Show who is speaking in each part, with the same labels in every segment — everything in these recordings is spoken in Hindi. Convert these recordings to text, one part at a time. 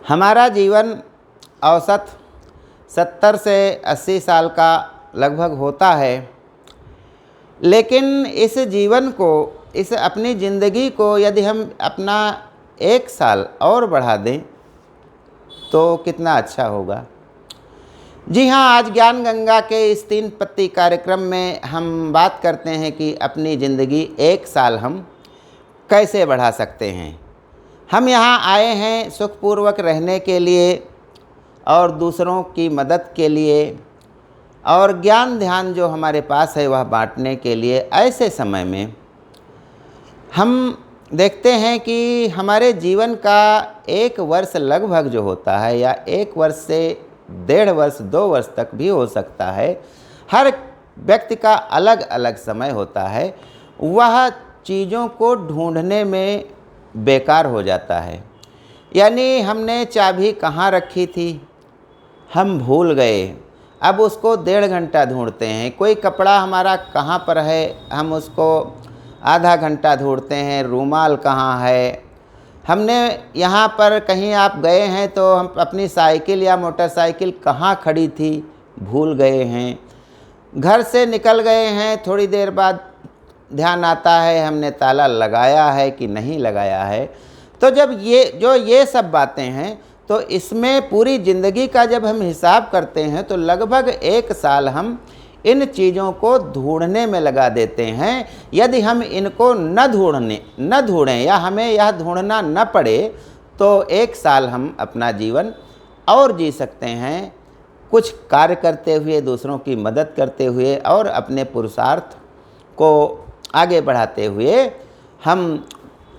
Speaker 1: हमारा जीवन औसत 70 से 80 साल का लगभग होता है, लेकिन इस जीवन को, इस अपनी ज़िंदगी को यदि हम अपना 1 साल और बढ़ा दें तो कितना अच्छा होगा। जी हाँ, आज ज्ञान गंगा के इस 3 पत्ती कार्यक्रम में हम बात करते हैं कि अपनी ज़िंदगी 1 साल हम कैसे बढ़ा सकते हैं। हम यहाँ आए हैं सुखपूर्वक रहने के लिए और दूसरों की मदद के लिए और ज्ञान ध्यान जो हमारे पास है वह बांटने के लिए। ऐसे समय में हम देखते हैं कि हमारे जीवन का 1 वर्ष लगभग जो होता है, या 1 वर्ष से 1.5 वर्ष 2 वर्ष तक भी हो सकता है, हर व्यक्ति का अलग अलग समय होता है, वह चीज़ों को ढूंढने में बेकार हो जाता है। यानी हमने चाबी कहाँ रखी थी, हम भूल गए, अब उसको 1.5 घंटा ढूंढते हैं। कोई कपड़ा हमारा कहाँ पर है, हम उसको आधा घंटा ढूंढते हैं। रूमाल कहाँ है, हमने यहाँ पर कहीं आप गए हैं तो हम अपनी साइकिल या मोटरसाइकिल कहाँ खड़ी थी भूल गए हैं। घर से निकल गए हैं, थोड़ी देर बाद ध्यान आता है हमने ताला लगाया है कि नहीं लगाया है। तो जब ये सब बातें हैं, तो इसमें पूरी ज़िंदगी का जब हम हिसाब करते हैं तो लगभग 1 साल हम इन चीज़ों को ढूंढने में लगा देते हैं। यदि हम इनको न ढूंढें या हमें यह ढूंढना न पड़े तो 1 साल हम अपना जीवन और जी सकते हैं, कुछ कार्य करते हुए, दूसरों की मदद करते हुए और अपने पुरुषार्थ को आगे बढ़ाते हुए हम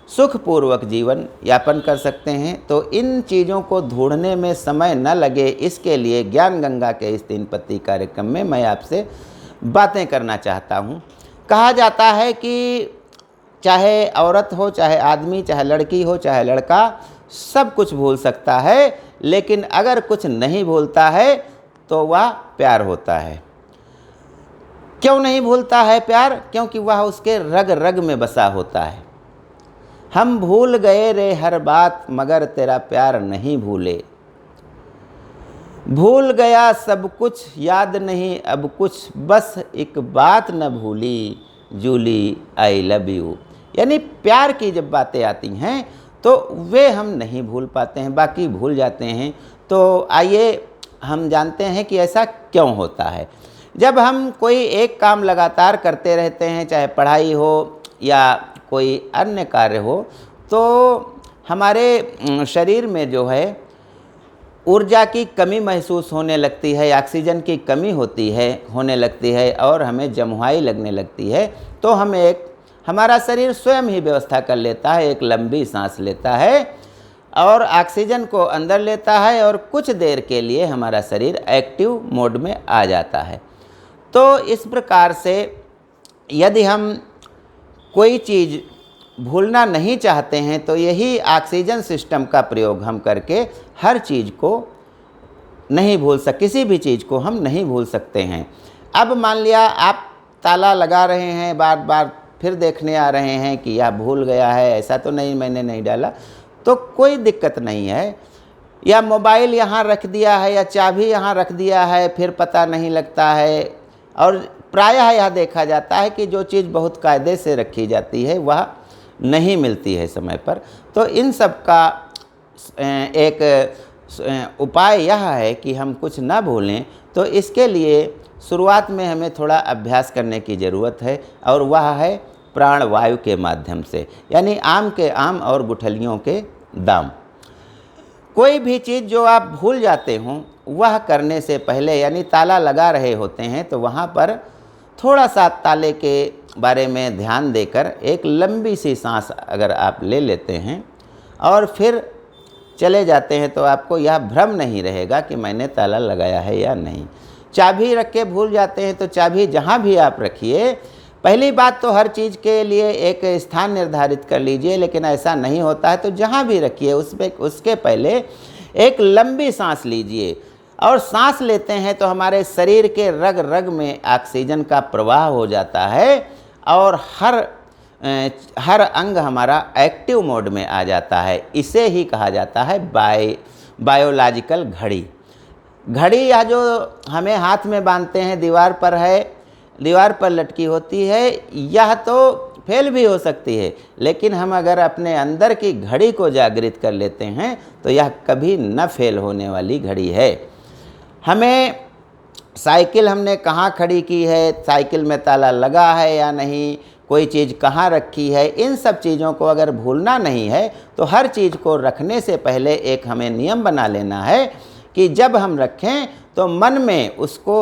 Speaker 1: सुखपूर्वक जीवन यापन कर सकते हैं। तो इन चीज़ों को ढूंढने में समय न लगे, इसके लिए ज्ञान गंगा के इस 3 पत्ती कार्यक्रम में मैं आपसे बातें करना चाहता हूँ। कहा जाता है कि चाहे औरत हो, चाहे आदमी, चाहे लड़की हो, चाहे लड़का, सब कुछ भूल सकता है, लेकिन अगर कुछ नहीं भूलता है तो वह प्यार होता है। क्यों नहीं भूलता है प्यार? क्योंकि वह उसके रग रग में बसा होता है। हम भूल गए रे हर बात, मगर तेरा प्यार नहीं भूले। भूल गया सब कुछ, याद नहीं अब कुछ, बस एक बात न भूली, जूली आई लव यू। यानी प्यार की जब बातें आती हैं तो वे हम नहीं भूल पाते हैं, बाकी भूल जाते हैं। तो आइए हम जानते हैं कि ऐसा क्यों होता है। जब हम कोई एक काम लगातार करते रहते हैं, चाहे पढ़ाई हो या कोई अन्य कार्य हो, तो हमारे शरीर में जो है ऊर्जा की कमी महसूस होने लगती है, ऑक्सीजन की कमी होने लगती है और हमें जमुहाई लगने लगती है। तो हमारा शरीर स्वयं ही व्यवस्था कर लेता है, एक लंबी सांस लेता है और ऑक्सीजन को अंदर लेता है और कुछ देर के लिए हमारा शरीर एक्टिव मोड में आ जाता है। तो इस प्रकार से यदि हम कोई चीज़ भूलना नहीं चाहते हैं तो यही ऑक्सीजन सिस्टम का प्रयोग हम करके हर चीज़ को नहीं किसी भी चीज़ को हम नहीं भूल सकते हैं। अब मान लिया आप ताला लगा रहे हैं, बार बार फिर देखने आ रहे हैं कि यह भूल गया है, ऐसा तो नहीं मैंने नहीं डाला, तो कोई दिक्कत नहीं है। या मोबाइल यहाँ रख दिया है या चाबी यहाँ रख दिया है, फिर पता नहीं लगता है। और प्रायः यह देखा जाता है कि जो चीज़ बहुत कायदे से रखी जाती है वह नहीं मिलती है समय पर। तो इन सब का एक उपाय यह है कि हम कुछ ना भूलें। तो इसके लिए शुरुआत में हमें थोड़ा अभ्यास करने की ज़रूरत है, और वह है प्राणवायु के माध्यम से, यानी आम के आम और गुठलियों के दाम। कोई भी चीज़ जो आप भूल जाते हों वह करने से पहले, यानी ताला लगा रहे होते हैं तो वहाँ पर थोड़ा सा ताले के बारे में ध्यान देकर एक लंबी सी सांस अगर आप ले लेते हैं और फिर चले जाते हैं तो आपको यह भ्रम नहीं रहेगा कि मैंने ताला लगाया है या नहीं। चाबी रख के भूल जाते हैं तो चाबी जहाँ भी आप रखिए, पहली बात तो हर चीज़ के लिए एक स्थान निर्धारित कर लीजिए, लेकिन ऐसा नहीं होता है तो जहाँ भी रखिए उसके पहले एक लंबी सांस लीजिए। और सांस लेते हैं तो हमारे शरीर के रग रग में ऑक्सीजन का प्रवाह हो जाता है और हर अंग हमारा एक्टिव मोड में आ जाता है। इसे ही कहा जाता है बायोलॉजिकल घड़ी। घड़ी यह जो हमें हाथ में बांधते हैं, दीवार पर है, दीवार पर लटकी होती है, यह तो फेल भी हो सकती है, लेकिन हम अगर अपने अंदर की घड़ी को जागृत कर लेते हैं तो यह कभी न फेल होने वाली घड़ी है। हमें साइकिल हमने कहाँ खड़ी की है, साइकिल में ताला लगा है या नहीं, कोई चीज़ कहाँ रखी है, इन सब चीज़ों को अगर भूलना नहीं है तो हर चीज़ को रखने से पहले एक हमें नियम बना लेना है कि जब हम रखें तो मन में उसको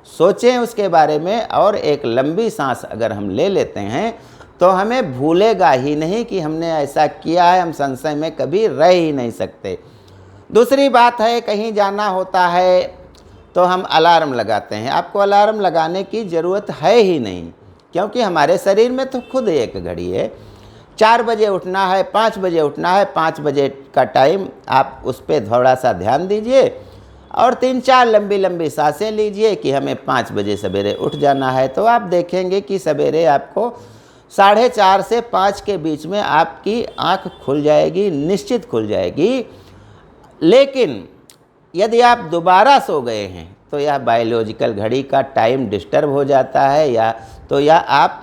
Speaker 1: सोचें उसके बारे में, और एक लंबी सांस अगर हम ले लेते हैं तो हमें भूलेगा ही नहीं कि हमने ऐसा किया है, हम संशय में कभी रह ही नहीं सकते। दूसरी बात है, कहीं जाना होता है तो हम अलार्म लगाते हैं। आपको अलार्म लगाने की ज़रूरत है ही नहीं, क्योंकि हमारे शरीर में तो खुद एक घड़ी है। 4 बजे उठना है, 5 बजे उठना है, 5 बजे का टाइम आप उस पर थोड़ा सा ध्यान दीजिए और 3-4 लंबी लंबी सांसें लीजिए कि हमें 5 बजे सवेरे उठ जाना है। तो आप देखेंगे कि सवेरे आपको 4:30 से 5 के बीच में आपकी आँख खुल जाएगी, निश्चित खुल जाएगी। लेकिन यदि आप दोबारा सो गए हैं तो यह बायोलॉजिकल घड़ी का टाइम डिस्टर्ब हो जाता है, या तो या आप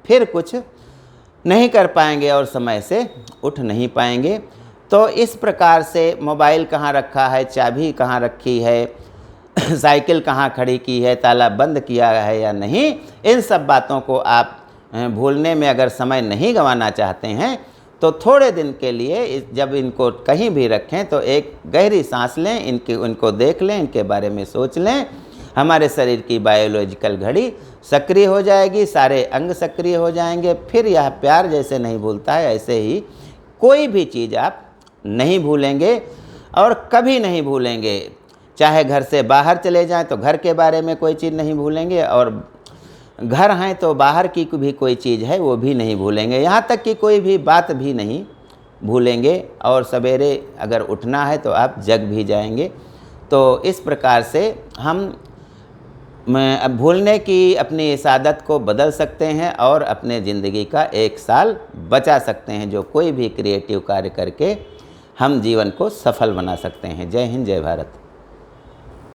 Speaker 1: फिर कुछ नहीं कर पाएंगे और समय से उठ नहीं पाएंगे। तो इस प्रकार से मोबाइल कहाँ रखा है, चाबी कहाँ रखी है, साइकिल कहाँ खड़ी की है, ताला बंद किया है या नहीं, इन सब बातों को आप भूलने में अगर समय नहीं गंवाना चाहते हैं तो थोड़े दिन के लिए जब इनको कहीं भी रखें तो एक गहरी सांस लें, इनको देख लें, इनके बारे में सोच लें। हमारे शरीर की बायोलॉजिकल घड़ी सक्रिय हो जाएगी, सारे अंग सक्रिय हो जाएंगे। फिर यह प्यार जैसे नहीं भूलता है, ऐसे ही कोई भी चीज़ आप नहीं भूलेंगे और कभी नहीं भूलेंगे। चाहे घर से बाहर चले जाएं तो घर के बारे में कोई चीज़ नहीं भूलेंगे, और घर हैं तो बाहर की भी कोई चीज़ है वो भी नहीं भूलेंगे, यहाँ तक कि कोई भी बात भी नहीं भूलेंगे। और सवेरे अगर उठना है तो आप जग भी जाएंगे। तो इस प्रकार से हम भूलने की अपनी इस आदत को बदल सकते हैं और अपने ज़िंदगी का 1 साल बचा सकते हैं, जो कोई भी क्रिएटिव कार्य करके हम जीवन को सफल बना सकते हैं। जय हिंद, जय भारत।